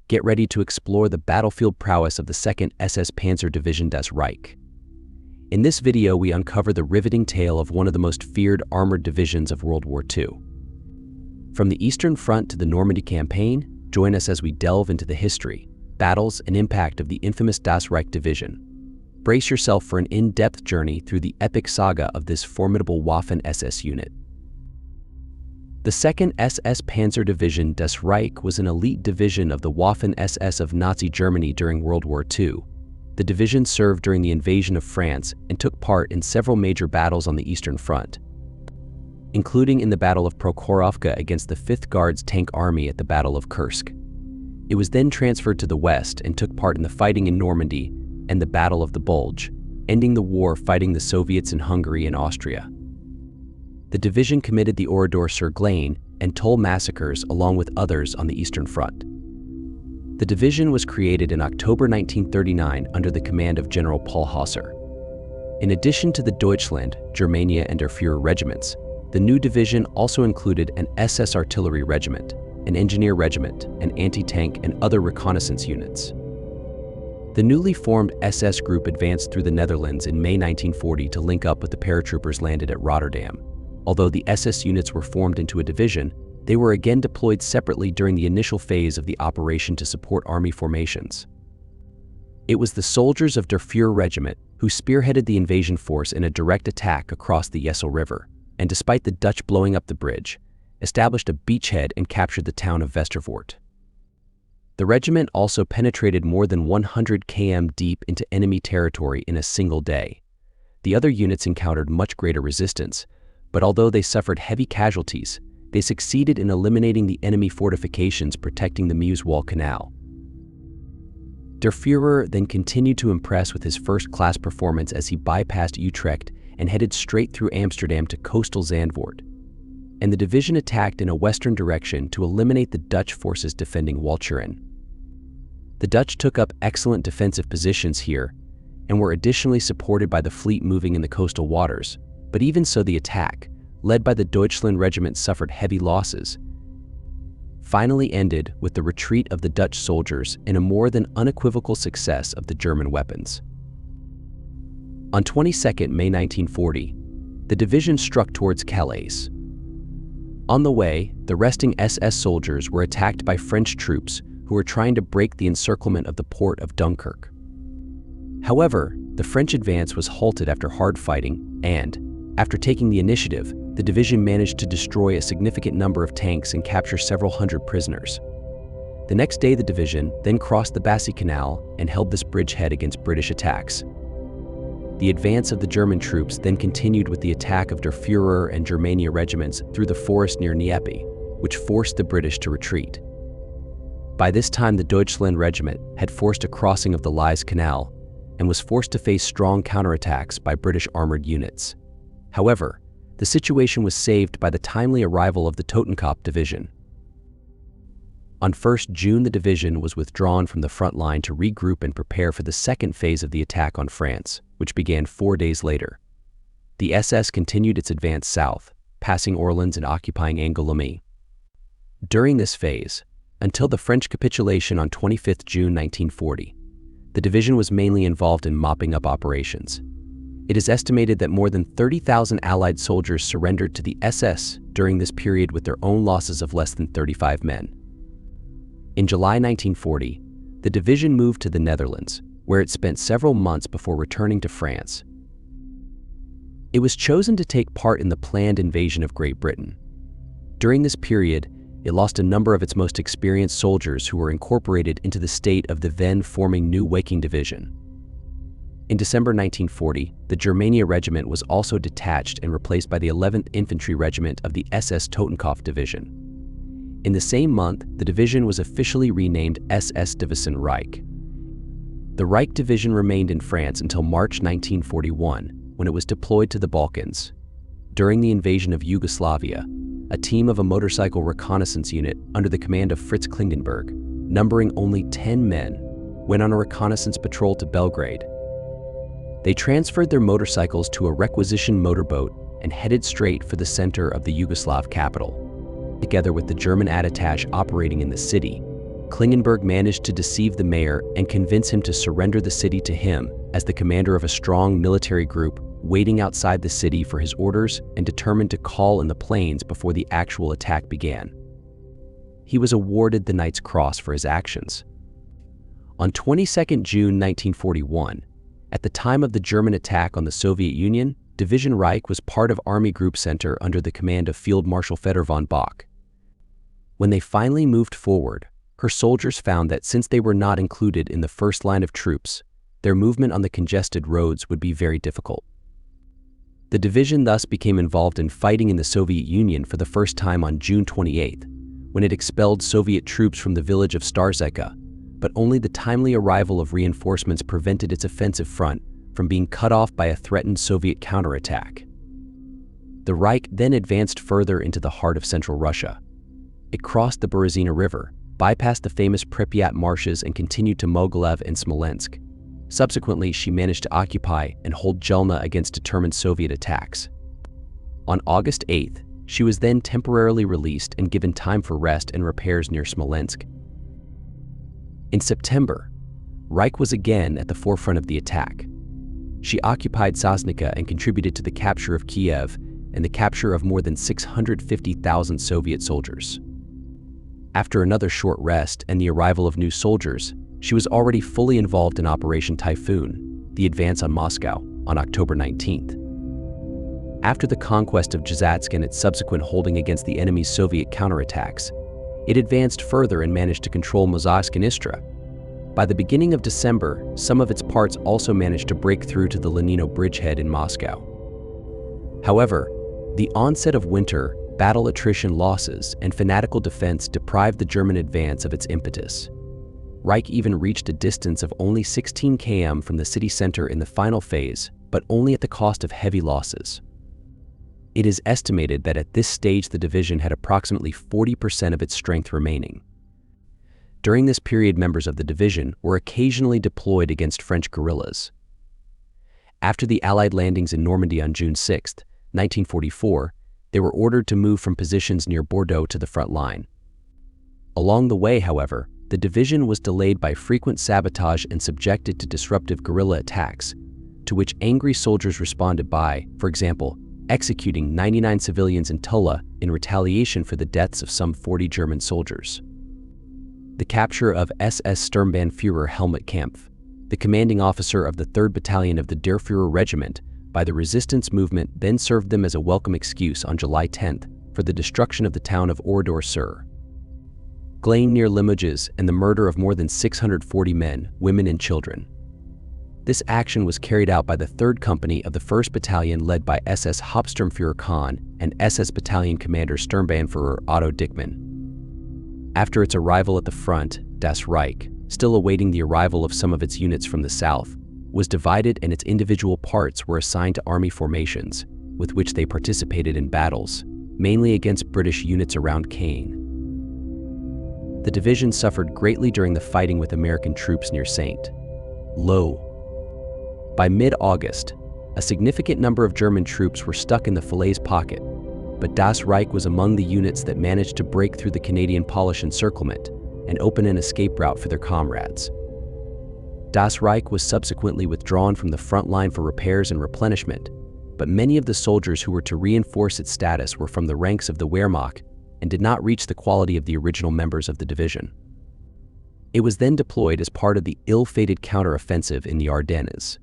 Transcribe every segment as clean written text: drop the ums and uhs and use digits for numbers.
get ready to explore the battlefield prowess of the 2nd SS Panzer Division des Reich. In this video, we uncover the riveting tale of one of the most feared armored divisions of World War II. From the Eastern Front to the Normandy campaign, join us as we delve into the history, battles, and impact of the infamous Das Reich Division. Brace yourself for an in-depth journey through the epic saga of this formidable Waffen-SS unit. The 2nd SS Panzer Division des Reich was an elite division of the Waffen-SS of Nazi Germany during World War II. The division served during the invasion of France and took part in several major battles on the Eastern Front, including in the Battle of Kharkov against the 5th Guards Tank Army at the Battle of Kursk. It was then transferred to the west and took part in the fighting in Normandy and the Battle of the Bulge, ending the war fighting the Soviets in Hungary and Austria. The division committed the Oradour-sur-Glane and Toul massacres along with others on the Eastern Front. The division was created in October 1939 under the command of General Paul Hauser. In addition to the Deutschland, Germania, and Der Führer regiments, the new division also included an SS artillery regiment, an engineer regiment, an anti-tank, and other reconnaissance units. The newly formed SS group advanced through the Netherlands in May 1940 to link up with the paratroopers landed at Rotterdam. Although the SS units were formed into a division, they were again deployed separately during the initial phase of the operation to support army formations. It was the soldiers of Der Führer regiment who spearheaded the invasion force in a direct attack across the Yssel River, and despite the Dutch blowing up the bridge, established a beachhead and captured the town of Westervoort. The regiment also penetrated more than 100 km deep into enemy territory in a single day. The other units encountered much greater resistance, but although they suffered heavy casualties, they succeeded in eliminating the enemy fortifications protecting the Meuse-Wall Canal. Der Führer then continued to impress with his first-class performance as he bypassed Utrecht and headed straight through Amsterdam to coastal Zandvoort, and the division attacked in a western direction to eliminate the Dutch forces defending Walcheren. The Dutch took up excellent defensive positions here and were additionally supported by the fleet moving in the coastal waters, but even so the attack, led by the Deutschland regiment, suffered heavy losses, finally ended with the retreat of the Dutch soldiers and a more than unequivocal success of the German weapons. On 22 May 1940, the division struck towards Calais. On the way, the resting SS soldiers were attacked by French troops who were trying to break the encirclement of the port of Dunkirk. However, the French advance was halted after hard fighting and, after taking the initiative, the division managed to destroy a significant number of tanks and capture several hundred prisoners. The next day, the division then crossed the Bassy Canal and held this bridgehead against British attacks. The advance of the German troops then continued with the attack of Der Führer and Germania regiments through the forest near Nieppe, which forced the British to retreat. By this time, the Deutschland regiment had forced a crossing of the Lys Canal and was forced to face strong counterattacks by British armored units. However, the situation was saved by the timely arrival of the Totenkopf division. On 1 June, the division was withdrawn from the front line to regroup and prepare for the second phase of the attack on France, which began 4 days later. The SS continued its advance south, passing Orleans and occupying Angoulême. During this phase, until the French capitulation on 25 June 1940, the division was mainly involved in mopping up operations. It is estimated that more than 30,000 Allied soldiers surrendered to the SS during this period with their own losses of less than 35 men. In July 1940, the division moved to the Netherlands, where it spent several months before returning to France. It was chosen to take part in the planned invasion of Great Britain. During this period, it lost a number of its most experienced soldiers who were incorporated into the state of the then forming new Waking Division. In December 1940, the Germania regiment was also detached and replaced by the 11th Infantry Regiment of the SS Totenkopf Division. In the same month, the division was officially renamed SS Division Reich. The Reich Division remained in France until March 1941, when it was deployed to the Balkans. During the invasion of Yugoslavia, a team of a motorcycle reconnaissance unit under the command of Fritz Klingenberg, numbering only 10 men, went on a reconnaissance patrol to Belgrade. They transferred their motorcycles to a requisition motorboat and headed straight for the center of the Yugoslav capital. Together with the German attaché operating in the city, Klingenberg managed to deceive the mayor and convince him to surrender the city to him as the commander of a strong military group waiting outside the city for his orders and determined to call in the planes before the actual attack began. He was awarded the Knight's Cross for his actions. On 22 June 1941, at the time of the German attack on the Soviet Union, Division Reich was part of Army Group Center under the command of Field Marshal Fedor von Bock. When they finally moved forward, her soldiers found that since they were not included in the first line of troops, their movement on the congested roads would be very difficult. The division thus became involved in fighting in the Soviet Union for the first time on June 28, when it expelled Soviet troops from the village of Starzeka, but only the timely arrival of reinforcements prevented its offensive front from being cut off by a threatened Soviet counterattack. The Reich then advanced further into the heart of central Russia. It crossed the Berezina River, bypassed the famous Pripyat marshes and continued to Mogilev and Smolensk. Subsequently, she managed to occupy and hold Jelna against determined Soviet attacks. On August 8th, she was then temporarily released and given time for rest and repairs near Smolensk. In September, Reich was again at the forefront of the attack. She occupied Sosnica and contributed to the capture of Kiev and the capture of more than 650,000 Soviet soldiers. After another short rest and the arrival of new soldiers, she was already fully involved in Operation Typhoon, the advance on Moscow, on October 19th. After the conquest of Jazatsk and its subsequent holding against the enemy's Soviet counterattacks, it advanced further and managed to control Mozhaevsk and Istra. By the beginning of December, some of its parts also managed to break through to the Lenino bridgehead in Moscow. However, the onset of winter, battle attrition losses, and fanatical defense deprived the German advance of its impetus. Reich even reached a distance of only 16 km from the city center in the final phase, but only at the cost of heavy losses. It is estimated that at this stage the division had approximately 40% of its strength remaining. During this period, members of the division were occasionally deployed against French guerrillas. After the Allied landings in Normandy on June 6, 1944, they were ordered to move from positions near Bordeaux to the front line. Along the way, however, the division was delayed by frequent sabotage and subjected to disruptive guerrilla attacks, to which angry soldiers responded by, for example, executing 99 civilians in Tula in retaliation for the deaths of some 40 German soldiers. The capture of SS Sturmbannführer Helmut Kampf, the commanding officer of the 3rd Battalion of the Der Führer Regiment, by the resistance movement then served them as a welcome excuse on July 10th for the destruction of the town of Oradour-sur Glane near Limoges and the murder of more than 640 men, women, and children. This action was carried out by the 3rd Company of the 1st Battalion led by SS Hauptsturmführer Kahn and SS Battalion Commander Sturmbannführer Otto Dickmann. After its arrival at the front, Das Reich, still awaiting the arrival of some of its units from the south, was divided and its individual parts were assigned to army formations, with which they participated in battles, mainly against British units around Caen. The division suffered greatly during the fighting with American troops near St. Lo. By mid-August, a significant number of German troops were stuck in the Falaise pocket, but Das Reich was among the units that managed to break through the Canadian-Polish encirclement and open an escape route for their comrades. Das Reich was subsequently withdrawn from the front line for repairs and replenishment, but many of the soldiers who were to reinforce its status were from the ranks of the Wehrmacht and did not reach the quality of the original members of the division. It was then deployed as part of the ill-fated counter-offensive in the Ardennes.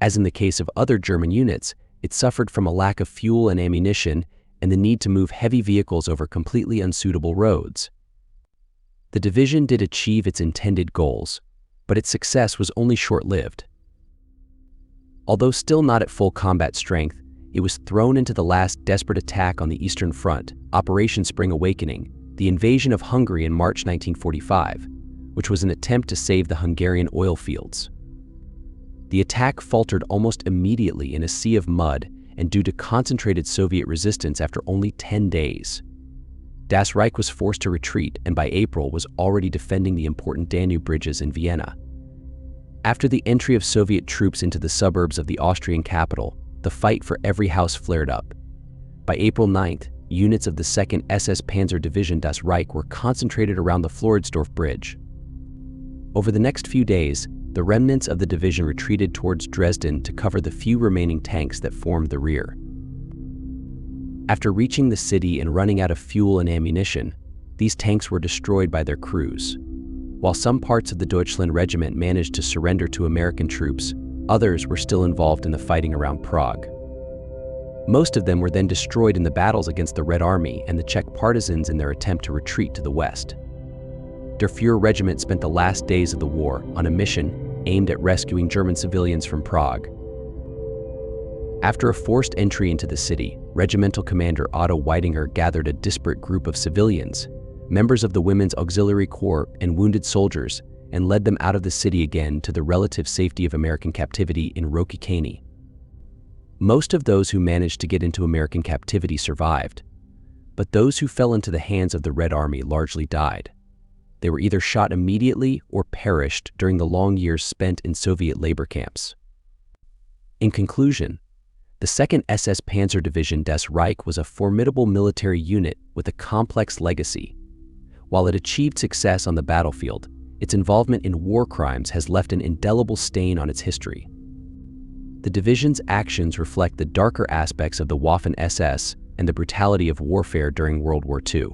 As in the case of other German units, it suffered from a lack of fuel and ammunition and the need to move heavy vehicles over completely unsuitable roads. The division did achieve its intended goals, but its success was only short-lived. Although still not at full combat strength, it was thrown into the last desperate attack on the Eastern Front, Operation Spring Awakening, the invasion of Hungary in March 1945, which was an attempt to save the Hungarian oil fields. The attack faltered almost immediately in a sea of mud and due to concentrated Soviet resistance after only 10 days. Das Reich was forced to retreat and by April was already defending the important Danube bridges in Vienna. After the entry of Soviet troops into the suburbs of the Austrian capital, the fight for every house flared up. By April 9th, units of the 2nd SS Panzer Division das Reich were concentrated around the Floridsdorf Bridge. Over the next few days, the remnants of the division retreated towards Dresden to cover the few remaining tanks that formed the rear. After reaching the city and running out of fuel and ammunition, these tanks were destroyed by their crews. While some parts of the Deutschland Regiment managed to surrender to American troops, others were still involved in the fighting around Prague. Most of them were then destroyed in the battles against the Red Army and the Czech partisans in their attempt to retreat to the west. Der Fuhrer Regiment spent the last days of the war on a mission aimed at rescuing German civilians from Prague. After a forced entry into the city, Regimental Commander Otto Weidinger gathered a disparate group of civilians, members of the Women's Auxiliary Corps and wounded soldiers, and led them out of the city again to the relative safety of American captivity in Rokycany. Most of those who managed to get into American captivity survived, but those who fell into the hands of the Red Army largely died. They were either shot immediately or perished during the long years spent in Soviet labor camps. In conclusion, the 2nd SS Panzer Division das Reich was a formidable military unit with a complex legacy. While it achieved success on the battlefield, its involvement in war crimes has left an indelible stain on its history. The division's actions reflect the darker aspects of the Waffen-SS and the brutality of warfare during World War II.